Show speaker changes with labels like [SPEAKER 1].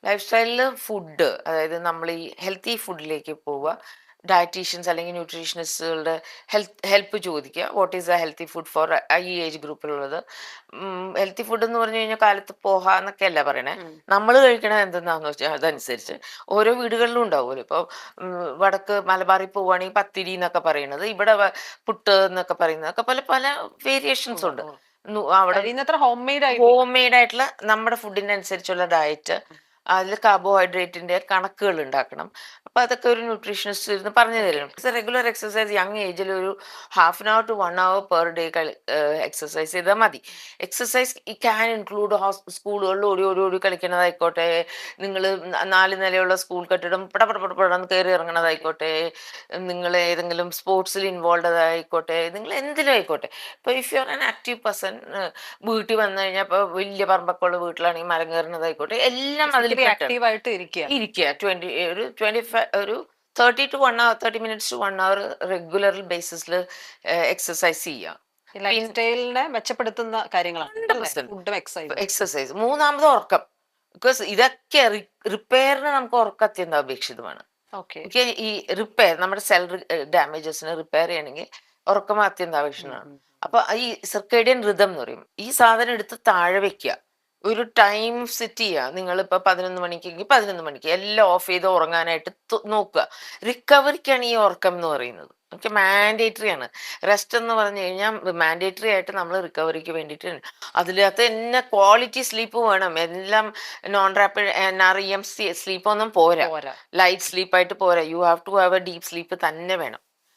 [SPEAKER 1] Life സ്റ്റൈലിൽ food, അതായത് നമ്മൾ ഈ ഹെൽത്തി ഫുഡിലേക്ക് പോവുക. ഡയറ്റീഷ്യൻസ് അല്ലെങ്കിൽ ന്യൂട്രീഷനിസ്റ്റുകളുടെ ഹെൽപ്പ് ചോദിക്കുക. What is the healthy food for ഈ ഏജ് ഗ്രൂപ്പിലുള്ളത്. ഹെൽത്തി ഫുഡ് എന്ന് പറഞ്ഞു കഴിഞ്ഞാൽ കാലത്ത് പോഹ എന്നൊക്കെ അല്ല പറയണേ. നമ്മൾ കഴിക്കണത് എന്തെന്നാന്ന് വെച്ചാൽ അതനുസരിച്ച് ഓരോ വീടുകളിലും ഉണ്ടാവുമല്ലോ. ഇപ്പോൾ വടക്ക് മലബാറിൽ പോവുകയാണെങ്കിൽ പത്തിരി എന്നൊക്കെ പറയുന്നത്, ഇവിടെ പുട്ട് എന്നൊക്കെ പറയുന്നതൊക്കെ പല പല വേരിയേഷൻസ് ഉണ്ട്. അവിടെ
[SPEAKER 2] ഹോം മെയ്ഡ്
[SPEAKER 1] ആയിട്ടുള്ള നമ്മുടെ ഫുഡിന് അനുസരിച്ചുള്ള ഡയറ്റ്, അതിൽ കാർബോഹൈഡ്രേറ്റിന്റെ കണക്കുകൾ ഉണ്ടാക്കണം. അപ്പൊ അതൊക്കെ ഒരു ന്യൂട്രീഷനിസ്റ്റ് ഇരുന്ന് പറഞ്ഞു തരും. റെഗുലർ എക്സസൈസ് യങ് ഏജിൽ ഒരു ½ to 1 hour per day exercise ചെയ്താൽ മതി. എക്സസൈസ് ക്യാൻ ഇൻക്ലൂഡ് സ്കൂളുകളിൽ ഓടി ഓടി ഓടി കളിക്കുന്നതായിക്കോട്ടെ, നിങ്ങൾ 4 നിലയുള്ള സ്കൂൾ കെട്ടിടം പടപടപടന്ന് കയറി ഇറങ്ങണതായിക്കോട്ടെ, നിങ്ങൾ ഏതെങ്കിലും സ്പോർട്സിൽ ഇൻവോൾവ് ആയിക്കോട്ടെ, നിങ്ങൾ എന്തിലും ആയിക്കോട്ടെ. ഇപ്പൊ if you are an active person, വീട്ടിൽ വന്നു കഴിഞ്ഞാൽ ഇപ്പൊ വലിയ പറമ്പൊക്കെ ഉള്ള വീട്ടിലാണെങ്കിൽ മരം കയറുന്നതായിക്കോട്ടെ, എല്ലാം അതിൽ ഇരിക്കുക. 30 minutes to 1 hour റെഗുലർ ബേസിസിൽ എക്സസൈസ് ചെയ്യുക.
[SPEAKER 2] ലൈഫ് സ്റ്റൈലിനെ മെച്ചപ്പെടുത്തുന്ന കാര്യങ്ങളാണ്
[SPEAKER 1] എക്സസൈസ്. മൂന്നാമത് ഉറക്കം. ബിക്കോസ് ഇതൊക്കെ റിപ്പയറിന് നമുക്ക് ഉറക്കം അത്യന്താപേക്ഷിതമാണ്. ഈ റിപ്പയർ, നമ്മുടെ സെൽ ഡാമേജസിന് റിപ്പയർ ചെയ്യണമെങ്കിൽ ഉറക്കം അത്യന്താപേക്ഷിതമാണ്. അപ്പൊ ഈ സർക്കേഡിയൻ റിതം എന്ന് പറയും. ഈ സാധനം എടുത്ത് താഴെ വെക്കുക, ഒരു ടൈം സെറ്റ് ചെയ്യുക. നിങ്ങളിപ്പോൾ 11 മണിക്കെങ്കിൽ 11 മണിക്ക് എല്ലാം ഓഫ് ചെയ്ത് ഉറങ്ങാനായിട്ട് നോക്കുക. റിക്കവറിക്കാണ് ഈ ഉറക്കം എന്ന് പറയുന്നത്. നമുക്ക് മാൻഡേറ്ററി ആണ്. റെസ്റ്റ് എന്ന് പറഞ്ഞു കഴിഞ്ഞാൽ മാൻഡേറ്ററി ആയിട്ട് നമ്മൾ റിക്കവറിക്ക് വേണ്ടിയിട്ട് അതിനകത്ത് തന്നെ ക്വാളിറ്റി സ്ലീപ്പ് വേണം. എല്ലാം നോൺ റാപ്പിഡ് NREM സ്ലീപ്പ് ഒന്നും പോരാ, ലൈറ്റ് സ്ലീപ്പായിട്ട് പോരാ. You have to have a deep sleep തന്നെ വേണം.